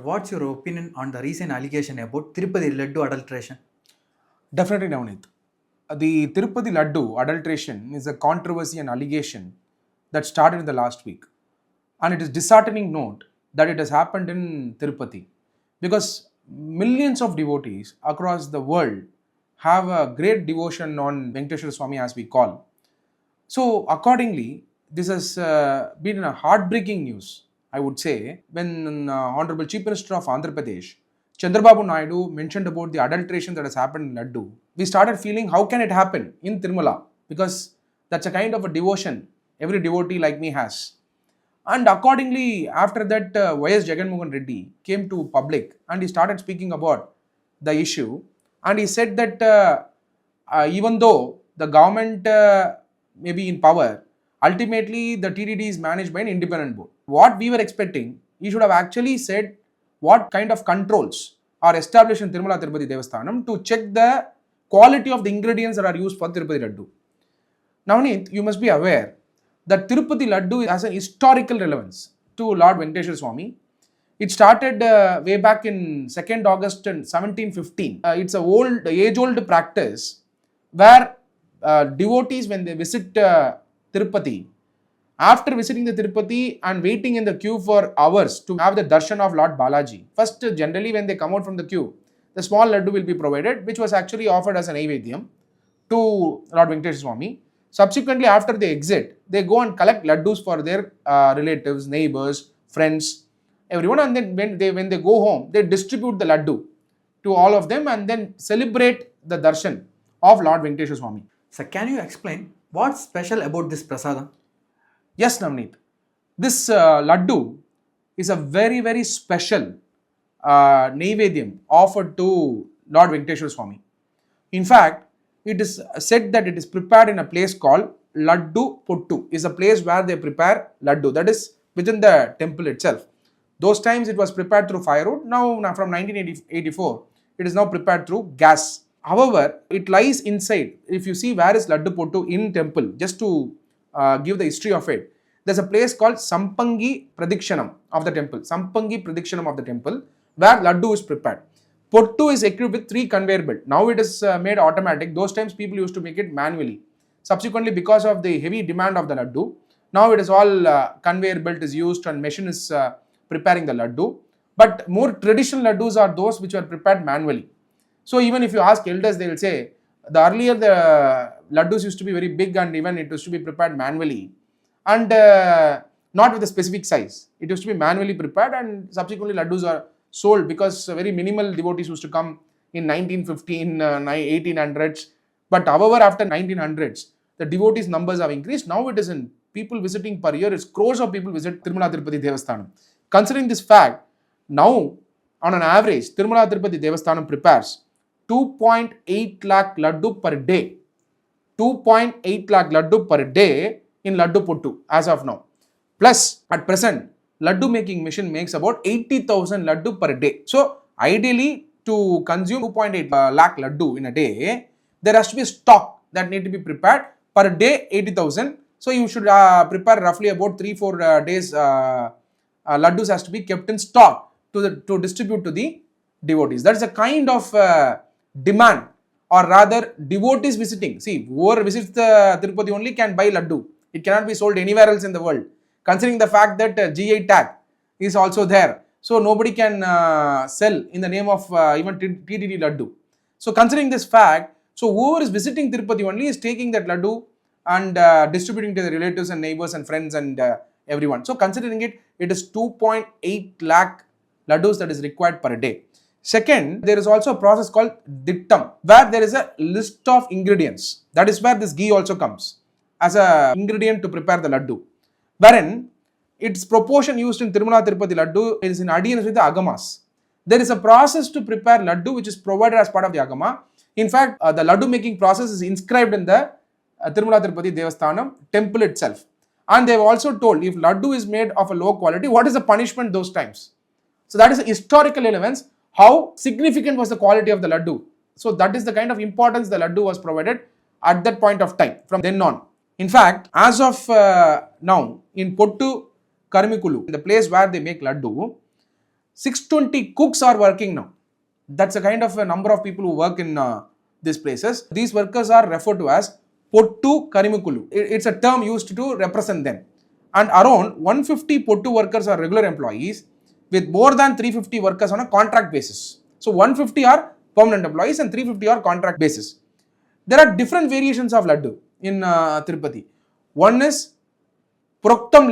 what's your opinion on the recent allegation about Tirupati laddu adulteration? Definitely, Navneet. The Tirupati laddu adulteration is a controversy and allegation that started in the last week. And it is disheartening note that it has happened in Tirupati because millions of devotees across the world have a great devotion on Venkateshwara Swami, as we call. So accordingly, this has been a heartbreaking news, I would say, when Honorable Chief Minister of Andhra Pradesh, Chandrababu Naidu, mentioned about the adulteration that has happened in Laddu. We started feeling, how can it happen in Tirumala? Because that's a kind of a devotion every devotee like me has. And accordingly, after that, Y.S. Jagannath Reddy came to public and he started speaking about the issue. And he said that even though the government may be in power, ultimately the TDD is managed by an independent board. What we were expecting, he should have actually said what kind of controls are established in Tirumala Tirupati Devasthanam to check the quality of the ingredients that are used for Tirupati Laddu. Now, you must be aware that Tirupati Laddu has an historical relevance to Lord Venkateshwara Swami. It started way back in 2nd August 1715. It's an age-old practice where devotees, when they visit Tirupati, after visiting the Tirupati and waiting in the queue for hours to have the darshan of Lord Balaji, first generally when they come out from the queue, the small laddu will be provided, which was actually offered as an Naivedyam to Lord Venkateshwara Swami. Subsequently, after they exit, they go and collect laddus for their relatives, neighbors, friends, everyone, and then when they go home, they distribute the laddu to all of them and then celebrate the darshan of Lord Venkateshwara Swami. So can you explain what's special about this prasadam? Yes, Navneet. This laddu is a very, very special Naivedyam offered to Lord Venkateshwara Swami. In fact, it is said that it is prepared in a place called Laddu Pottu. Is a place where they prepare laddu. That is within the temple itself. Those times it was prepared through firewood. Now from 1984, it is now prepared through gas. However, it lies inside. If you see where is Laddu Pottu in temple, just to give the history of it, there's a place called Sampangi Pradikshanam of the temple. Sampangi Pradikshanam of the temple, where laddu is prepared. Pottu is equipped with 3 conveyor belt. Now it is made automatic. Those times people used to make it manually. Subsequently, because of the heavy demand of the laddu, now it is all conveyor belt is used and machine is preparing the laddu. But more traditional laddus are those which are prepared manually. So even if you ask elders, they will say, earlier the laddus used to be very big and even it used to be prepared manually and not with a specific size. It used to be manually prepared and subsequently laddus are sold because very minimal devotees used to come in 1915, 1800s. But however, after 1900s, the devotees numbers have increased. Now it is in people visiting per year. It's crores of people visit Tirumala Tirupati Devasthanam. Considering this fact, now on an average, Tirumala Tirupati Devasthanam prepares 2.8 lakh laddu per day. 2.8 lakh laddu per day in Laddu Pottu as of now. Plus, at present, laddu making machine makes about 80,000 laddu per day. So, ideally, to consume 2.8 lakh laddu in a day, there has to be a stock that need to be prepared per day 80,000. So, you should prepare roughly about 3-4 days laddus has to be kept in stock to distribute to the devotees. That is a kind of demand, or rather devotees visiting. See, whoever visits the Tirupati only can buy laddu. It cannot be sold anywhere else in the world. Considering the fact that GI tag is also there. So nobody can sell in the name of even TDD laddu. So considering this fact, so whoever is visiting Tirupati only is taking that laddu and distributing to the relatives and neighbors and friends and everyone. So considering it, it is 2.8 lakh laddus that is required per day. Second, there is also a process called Dittam, where there is a list of ingredients. That is where this ghee also comes as an ingredient to prepare the laddu, wherein its proportion used in Tirumala Tirupati laddu is in adherence with the agamas. There is a process to prepare laddu which is provided as part of the agama. In fact, the laddu making process is inscribed in the Tirumala Tirupati Devasthanam temple itself. And they have also told, if laddu is made of a low quality, what is the punishment those times? So that is a historical relevance, how significant was the quality of the laddu. So that is the kind of importance the laddu was provided at that point of time, from then on. In fact, as of now, in Pottu Karimikulu, the place where they make laddu, 620 cooks are working now. That's a kind of a number of people who work in these places. These workers are referred to as Pottu Karimukulu. It's a term used to represent them. And around 150 Pottu workers are regular employees with more than 350 workers on a contract basis. So 150 are permanent employees and 350 are contract basis. There are different variations of laddu in Tirupati. One is Proktam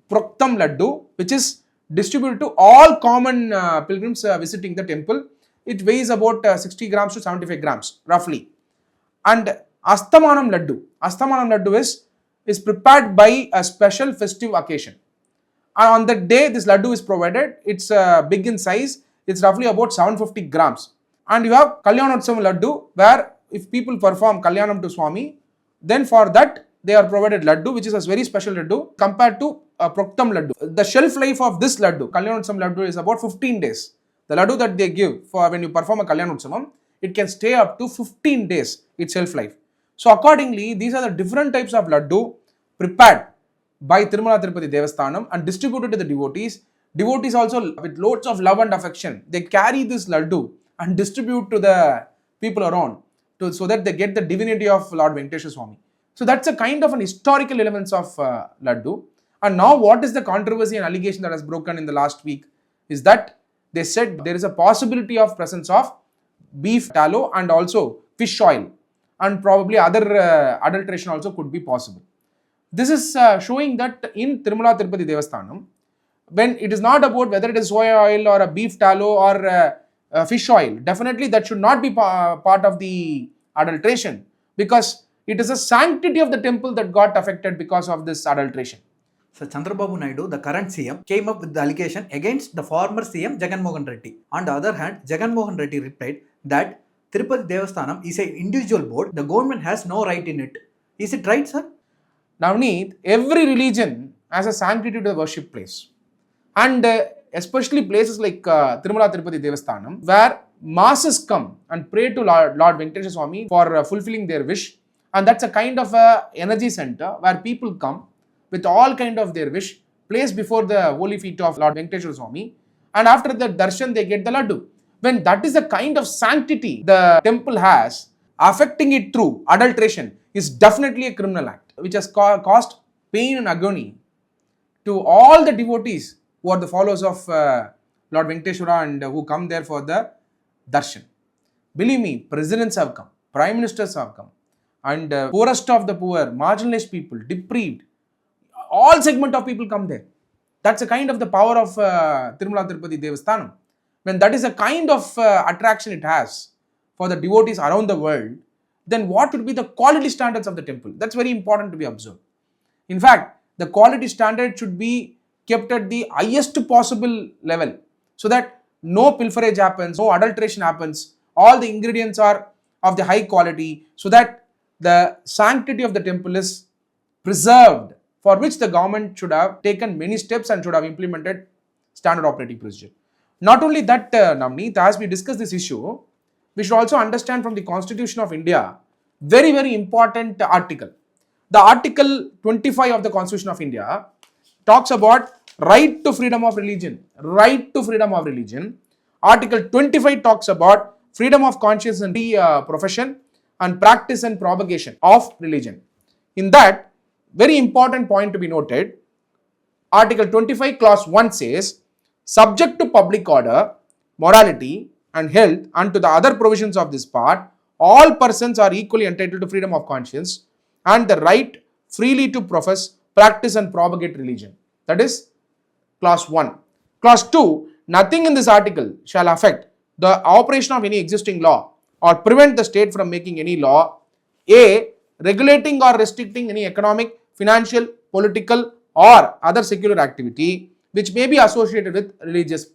laddu, which is distributed to all common pilgrims visiting the temple. It weighs about 60 grams to 75 grams roughly. And Asthamanam laddu is prepared by a special festive occasion. And on that day, this laddu is provided. It's big in size. It's roughly about 750 grams. And you have Kalyanotsavam laddu, where if people perform Kalyanam to Swami, then for that they are provided laddu, which is a very special laddu compared to Proktam laddu. The shelf life of this laddu, Kalyanotsavam laddu, is about 15 days. The laddu that they give for when you perform a Kalyanotsavam, it can stay up to 15 days, its shelf life. So accordingly, these are the different types of laddu prepared by Tirumala Tirupati Devasthanam and distributed to the devotees. Devotees also, with loads of love and affection, they carry this laddu and distribute to the people around so that they get the divinity of Lord Venkateswara Swami. So that's a kind of an historical elements of laddu. And now what is the controversy and allegation that has broken in the last week is that they said there is a possibility of presence of beef tallow and also fish oil, and probably other adulteration also could be possible. This is showing that in Tirumala Tirupati Devasthanam, when it is not about whether it is soya oil or a beef tallow or fish oil, definitely that should not be part of the adulteration, because it is a sanctity of the temple that got affected because of this adulteration. So Chandrababu Naidu, the current CM, came up with the allegation against the former CM Jagan Mohan Reddy. On the other hand, Jagan Mohan Reddy replied that Tirupati Devasthanam is an individual board. The government has no right in it. Is it right, sir? Navneet, every religion has a sanctity to the worship place. And especially places like Tirumala Tirupati Devasthanam, where masses come and pray to Lord Venkateswara Swami for fulfilling their wish. And that's a kind of a energy center where people come with all kind of their wish, placed before the holy feet of Lord Venkateswara Swami. And after the darshan, they get the laddu. When that is the kind of sanctity the temple has, affecting it through adulteration is definitely a criminal act, which has caused pain and agony to all the devotees who are the followers of Lord Venkateswara and who come there for the darshan. Believe me, presidents have come, prime ministers have come, and poorest of the poor, marginalized people, deprived, all segment of people come there. That's a kind of the power of Tirumala Tirupati Devasthanam. When that is a kind of attraction it has for the devotees around the world, then what would be the quality standards of the temple? That's very important to be observed. In fact, the quality standard should be kept at the highest possible level so that no pilferage happens, no adulteration happens, all the ingredients are of the high quality so that the sanctity of the temple is preserved, for which the government should have taken many steps and should have implemented standard operating procedure. Not only that, Navneet, as we discuss this issue, we should also understand from the Constitution of India, very, very important article. The Article 25 of the Constitution of India talks about right to freedom of religion. Right to freedom of religion. Article 25 talks about freedom of conscience and profession and practice and propagation of religion. In that, very important point to be noted, Article 25 clause 1 says, subject to public order, morality and health and to the other provisions of this part, all persons are equally entitled to freedom of conscience and the right freely to profess, practice and propagate religion. That is clause 1. Clause 2, nothing in this article shall affect the operation of any existing law or prevent the state from making any law, A, regulating or restricting any economic, financial, political or other secular activity which may be associated with religious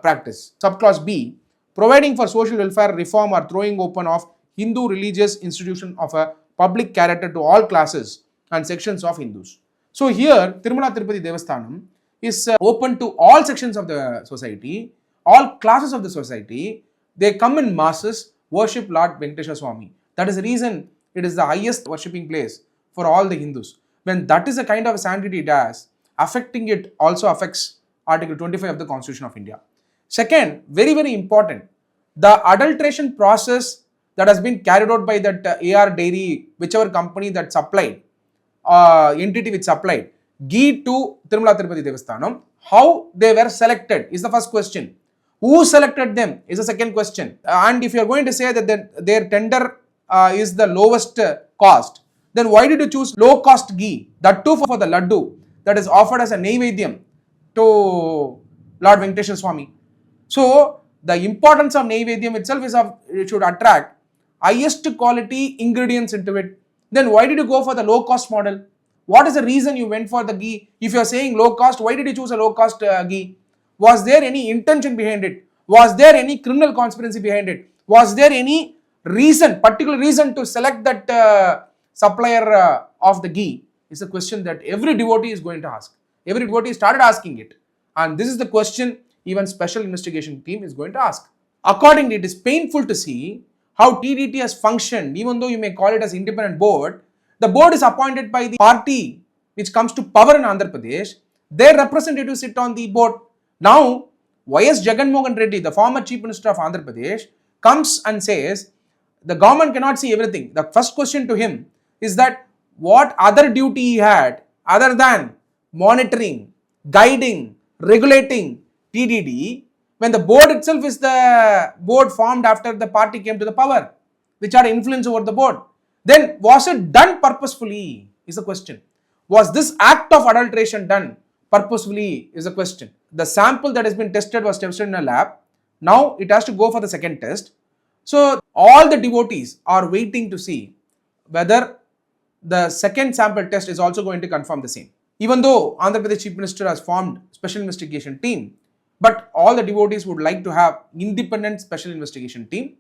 practice. Subclause B, providing for social welfare, reform or throwing open of Hindu religious institution of a public character to all classes and sections of Hindus. So here, Tirumala Tirupati Devasthanam is open to all sections of the society, all classes of the society. They come in masses, worship Lord Venkateswara Swami. That is the reason it is the highest worshipping place for all the Hindus. When that is a kind of sanctity it has, affecting it also affects Article 25 of the Constitution of India. Second, very, very important, the adulteration process that has been carried out by that AR Dairy, whichever company that supplied, entity which supplied ghee to Tirumala Tirupati Devasthanam, how they were selected is the first question. Who selected them is the second question. And if you are going to say that their tender is the lowest cost, then why did you choose low cost ghee? That too for the laddu that is offered as a naivedyam to Lord Venkateshwara Swami. So the importance of naivedyam itself is it should attract highest quality ingredients into it. Then why did you go for the low cost model? What is the reason you went for the ghee? If you are saying low cost, why did you choose a low cost ghee? Was there any intention behind it? Was there any criminal conspiracy behind it? Was there any reason, particular reason to select that supplier of the ghee? Is a question that every devotee is going to ask. Every devotee started asking it. And this is the question even special investigation team is going to ask. Accordingly, it is painful to see how TDT has functioned, even though you may call it as independent board. The board is appointed by the party which comes to power in Andhra Pradesh. Their representatives sit on the board. Now, YS Jaganmohan Reddy, the former Chief Minister of Andhra Pradesh, comes and says the government cannot see everything. The first question to him is that what other duty he had other than monitoring, guiding, regulating TDD, when the board itself is the board formed after the party came to the power, which had influence over the board. Then was it done purposefully is the question. Was this act of adulteration done purposefully is the question. The sample that has been tested was tested in a lab. Now it has to go for the second test. So all the devotees are waiting to see whether the second sample test is also going to confirm the same. Even though Andhra Pradesh Chief Minister has formed special investigation team, but all the devotees would like to have independent special investigation team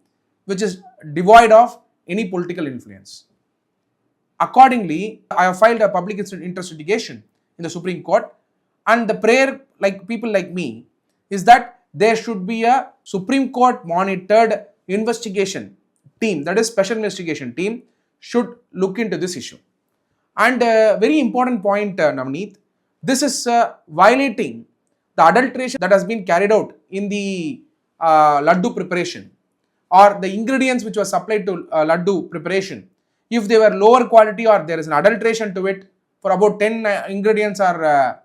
which is devoid of any political influence. Accordingly, I have filed a public interest litigation in the Supreme Court, and the prayer, like people like me, is that there should be a Supreme Court monitored investigation team, that is special investigation team, should look into this issue. And a very important point, Navneet, this is violating the adulteration that has been carried out in the laddu preparation, or the ingredients which were supplied to laddu preparation. If they were lower quality or there is an adulteration to it, for about 10 ingredients are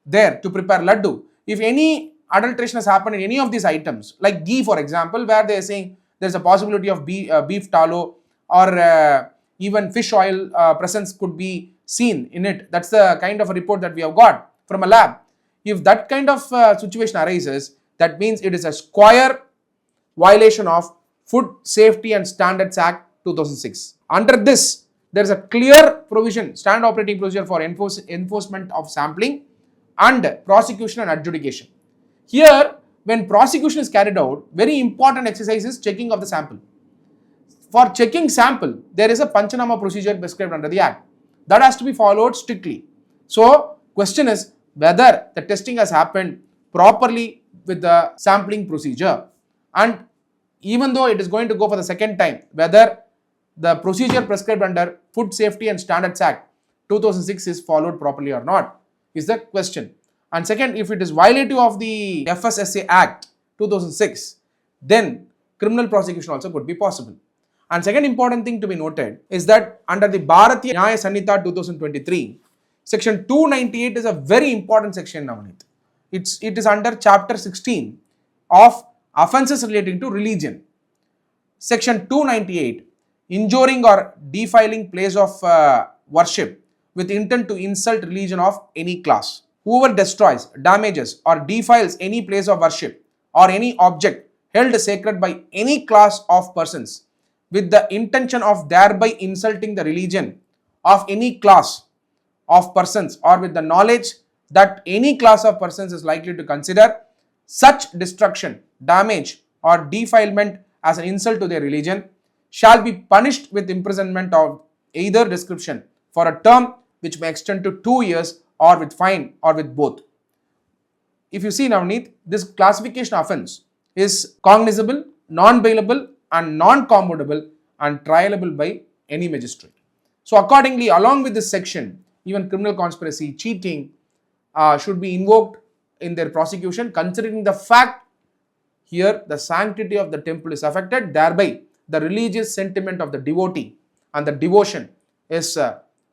there to prepare laddu. If any adulteration has happened in any of these items, like ghee for example, where they are saying there is a possibility of beef tallow or even fish oil presence could be seen in it. That's the kind of a report that we have got from a lab. If that kind of situation arises, that means it is a square violation of Food Safety and Standards Act 2006. Under this, there is a clear provision, standard operating procedure for enforcement of sampling and prosecution and adjudication. Here, when prosecution is carried out, very important exercise is checking of the sample. For checking sample, there is a Panchanama procedure prescribed under the Act. That has to be followed strictly. So, question is whether the testing has happened properly with the sampling procedure, and even though it is going to go for the second time, whether the procedure prescribed under Food Safety and Standards Act 2006 is followed properly or not is the question. And second, if it is violative of the FSSA Act 2006, then criminal prosecution also could be possible. And second important thing to be noted is that under the Bharatiya Nyaya Sanhita 2023, section 298 is a very important section, Navneet. It is under chapter 16 of offences relating to religion. Section 298, injuring or defiling place of worship with intent to insult religion of any class. Whoever destroys, damages or defiles any place of worship or any object held sacred by any class of persons with the intention of thereby insulting the religion of any class of persons, or with the knowledge that any class of persons is likely to consider such destruction, damage or defilement as an insult to their religion, shall be punished with imprisonment of either description for a term which may extend to 2 years, or with fine, or with both. If you see, Navneet, this classification offence is cognizable, non-bailable and non-commutable and trialable by any magistrate. So accordingly, along with this section, even criminal conspiracy, cheating should be invoked in their prosecution, considering the fact Here, the sanctity of the temple is affected, thereby the religious sentiment of the devotee and the devotion is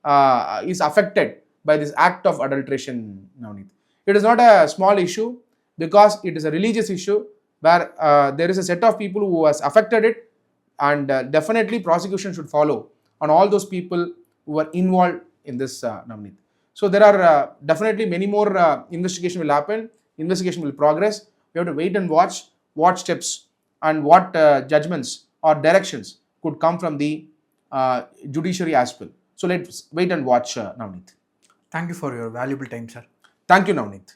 affected by this act of adulteration, Navneet. It is not a small issue because it is a religious issue where there is a set of people who has affected it, and definitely prosecution should follow on all those people who are involved in this, Navneet. So there are definitely many more investigation will happen, investigation will progress. We have to wait and watch what steps and what judgments or directions could come from the judiciary as well. So let's wait and watch, Navneet. Thank you for your valuable time, sir. Thank you, Navneet.